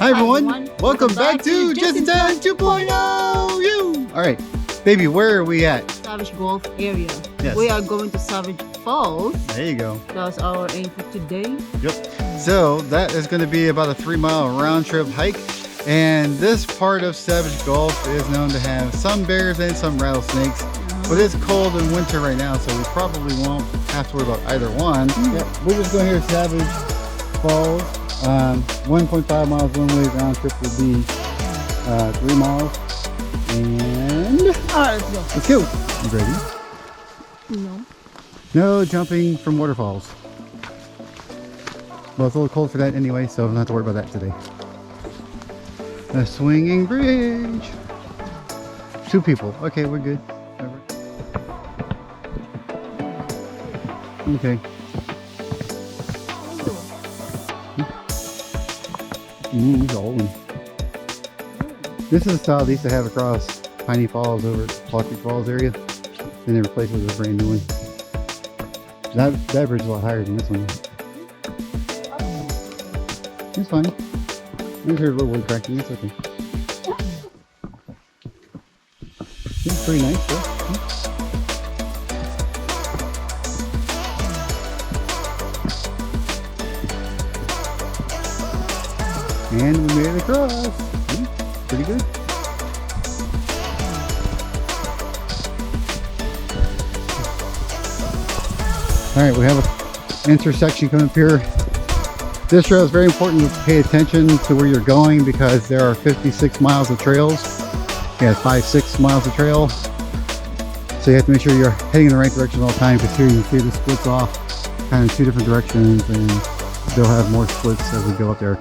Hi everyone, welcome back to Just in Time 2.0. Alright, baby, where are we at? Savage Golf area. Yes. We are going to Savage Falls. There you go. That's our aim for today. Yep. So that is going to be about a 3-mile round trip hike. And this part of Savage Golf is known to have some bears and some rattlesnakes. But it's cold in winter right now, so we probably won't have to worry about either one. Yep. We're just going here to Savage Falls. 1.5 miles one way, round trip will be 3 miles. And Alright, let's go. Let's go. You ready? No. No jumping from waterfalls. Well, it's a little cold for that anyway, so don't have to worry about that today. A swinging bridge. 2 people. Okay, we're good. Okay. He's old. This is the style they used to have across Piney Falls over Clark Creek Falls area. Then they replaced it with a brand new one. That bridge is a lot higher than this one. It's fine. I just heard a little wood cracking. It's okay. It's pretty nice though. And we made it across. Pretty good. Alright, we have an intersection coming up here. This trail is very important to pay attention to where you're going because there are 56 miles of trails. Yeah, 5-6 miles of trail. So you have to make sure you're heading in the right direction all the time because here you can see the splits off kind of 2 different directions and they'll have more splits as we go up there.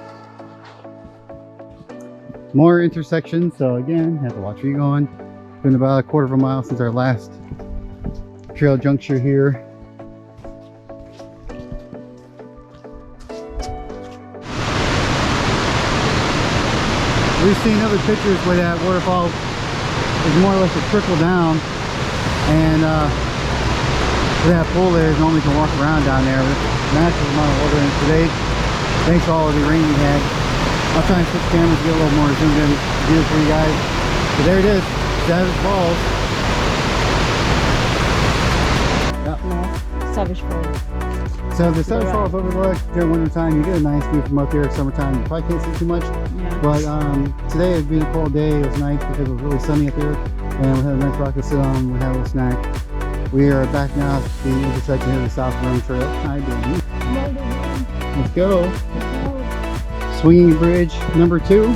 More intersections, so again, have to watch where you're going. It's been about a 1/4 of a mile since our last trail juncture here. We've seen other pictures where that waterfall is more or less a trickle down, and where that pool is, normally you can walk around down there. Massive amount of water in today. Thanks to all of the rain we had. I'll try and switch cameras to get a little more zoomed in view for you guys. But there it is, Savage Falls. No, Savage Falls. So the Savage Falls overlook during winter time, you get a nice view from up there. Summertime, you probably can't see too much. Yeah. But today it's been a cold day. It was nice because it was really sunny up there. And we had a nice rock to sit on. We had a little snack. We are back now at the intersection of the South Rim Trail. Hi, baby. Let's go. Swinging bridge number 2.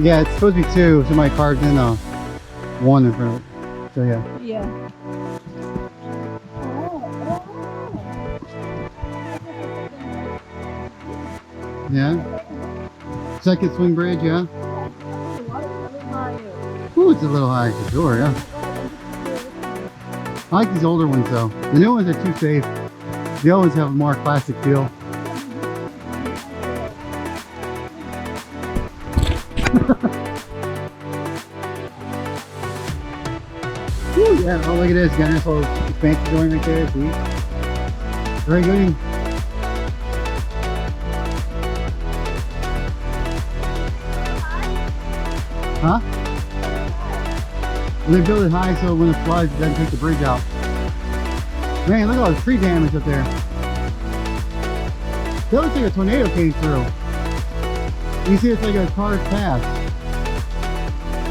Yeah, it's supposed to be 2. Somebody carved in 1 in front of it. So yeah. Yeah. Yeah. Second swing bridge, yeah. Ooh, it's a little high for sure, yeah. I like these older ones though. The new ones are too safe. The old ones have a more classic feel. Ooh, yeah, oh look at this. Got a nice little expansion going right there. See? Very good. Huh? They build it high so when it floods, it doesn't take the bridge out. Man, look at all the tree damage up there. That looks like a tornado came through. You see it's like a car's path.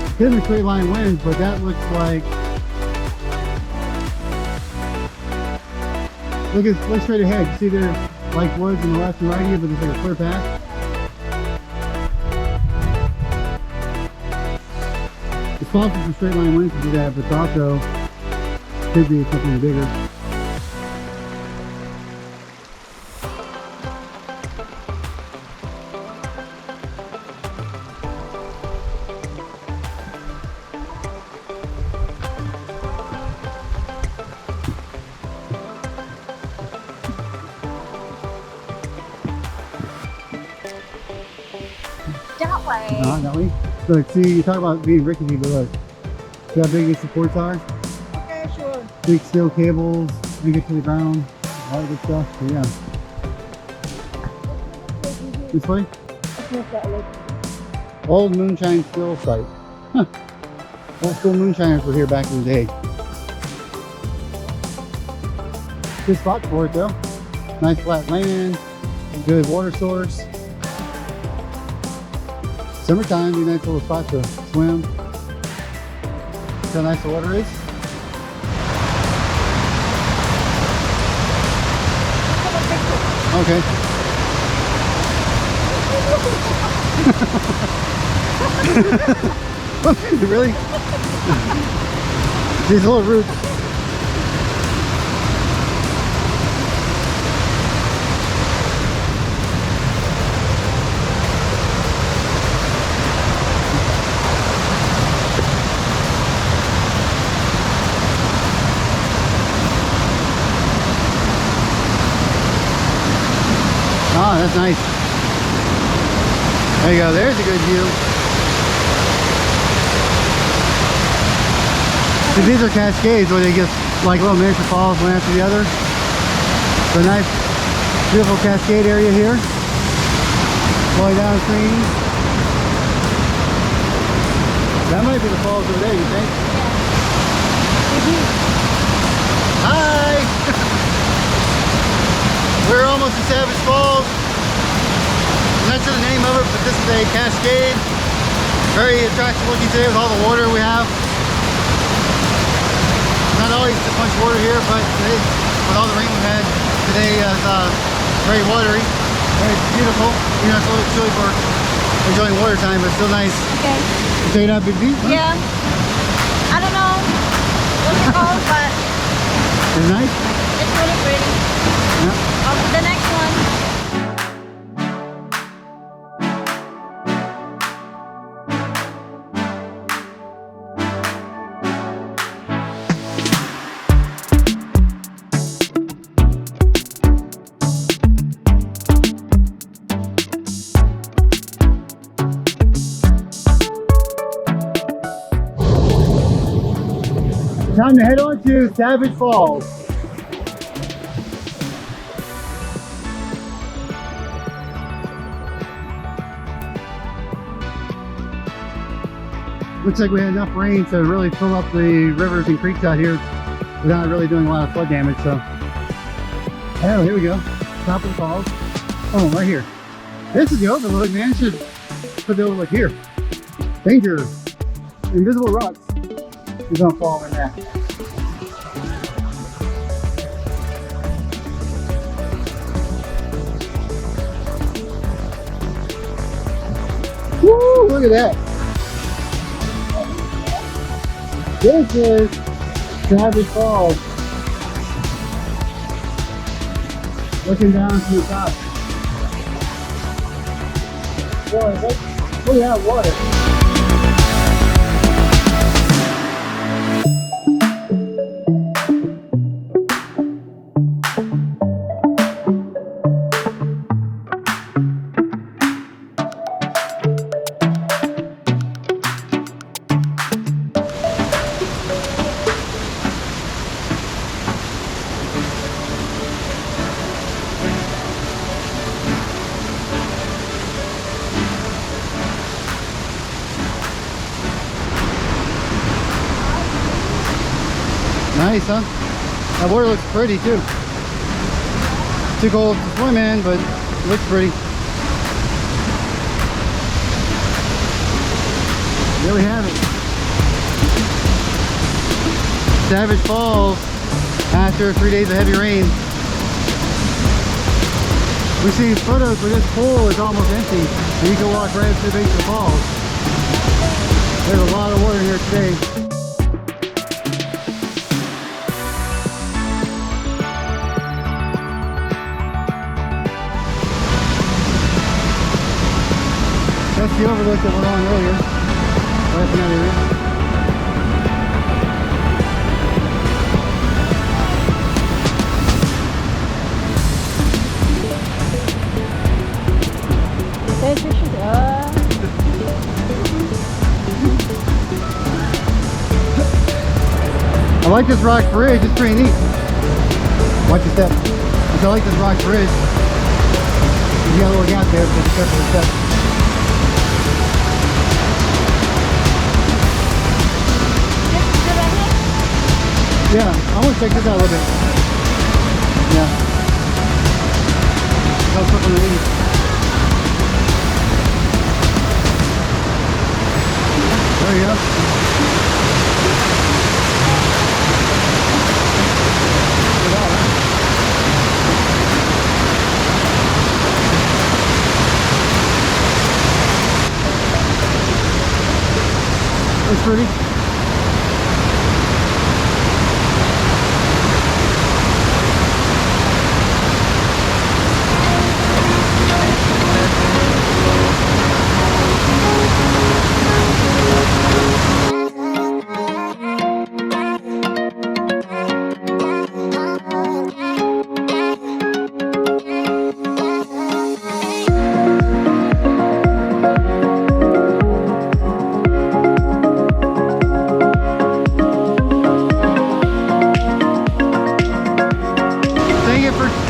It could have been straight line winds, but that looks like... Look straight ahead. You see there's like woods on the left and right here, but there's like a clear path. It's possible for straight line winds to do that, but also could be something bigger. That way. That way. Look, see, you talk about being rickety, but look. See how big these supports are? Okay, sure. Big steel cables, bring it to the ground. All the good stuff. So, yeah. This way? Old moonshine still site. Huh. Old school moonshiners were here back in the day. Good spot for it though. Nice flat land, good water source. Summertime, be a nice little spot to swim. See how nice the water is. Okay. Really? These little roots. Oh, that's nice. There you go. There's a good view. See, these are cascades where they just like little miniature falls one after the other. So nice, beautiful cascade area here. Flowing downstream. That might be the falls over there, you think? Hi! We're almost at Savage Falls. I'm not sure the name of it, but this is a cascade. Very attractive looking today with all the water we have. Not always this much water here, but today, with all the rain we've had today, is very watery, very beautiful. You know, it's a little chilly for enjoying water time, but still nice. Okay. You say it out Big B? Huh? Yeah. I don't know what it's called, but It's nice? it's really pretty. Yeah. The next one. Time to head on to Savage Falls. Looks like we had enough rain to really fill up the rivers and creeks out here without really doing a lot of flood damage. So, oh, here we go. Top of the falls. Oh, right here. This is the overlook, man. Should put the overlook here. Danger. Invisible rocks. You're gonna fall in that. Woo! Look at that. This is Savage Falls. Looking down from the top. Boy, look at that water. Nice, huh? That water looks pretty too. Too cold to swim in, but it looks pretty. There we have it. Savage Falls after 3 days of heavy rain. We've seen photos where this pool is almost empty and you can walk right up to the base of the falls. There's a lot of water here today. That's the overlook that we're on earlier. Right in that area. I like this rock bridge, it's pretty neat. Watch your step. I like this rock bridge. You got a little gap there, but be careful with that. Yeah, I want to check this out a little bit. Yeah. I'll flip on the lead. There you go. Looks pretty.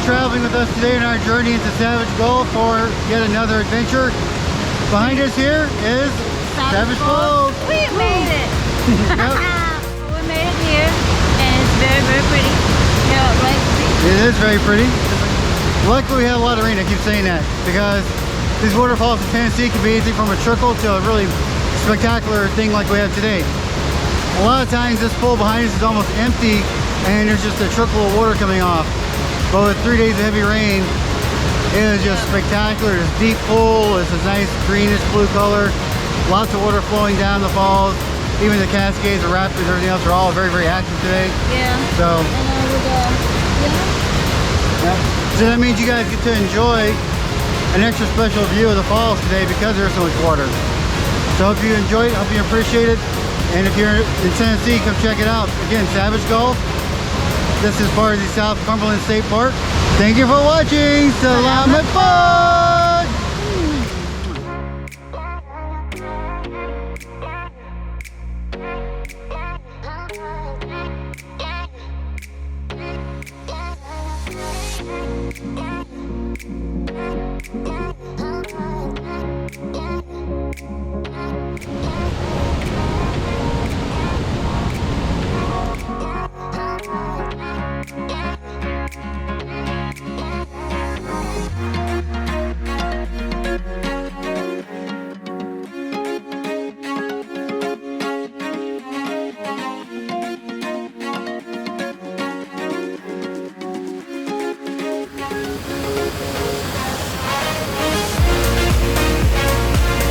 Traveling with us today in our journey into Savage Gulf for yet another adventure. Behind us here is Savage Falls. We made it. Yep. We made it here, and it's very, very pretty. You know, like It is very pretty. Luckily we had a lot of rain, I keep saying that, because these waterfalls in Tennessee can be anything from a trickle to a really spectacular thing like we have today. A lot of times this pool behind us is almost empty and there's just a trickle of water coming off. But with 3 days of heavy rain, it is just spectacular. This deep pool is a nice greenish blue color. Lots of water flowing down the falls. Even the cascades, the rapids, everything else are all very, very active today. yeah. So, Yeah. so that means you guys get to enjoy an extra special view of the falls today because there's so much water. So hope you enjoy it, hope you appreciate it. And if you're in Tennessee, come check it out. Again, Savage Gulf. This is part of the South Cumberland State Park. Thank you for watching. Salamat po!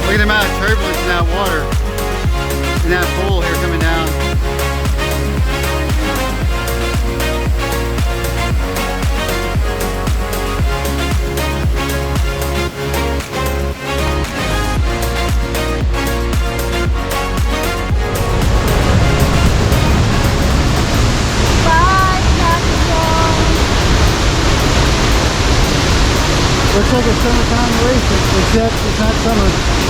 Look at the amount of turbulence in that water, in that pool here coming down. Looks like a summertime race, except it's not summer.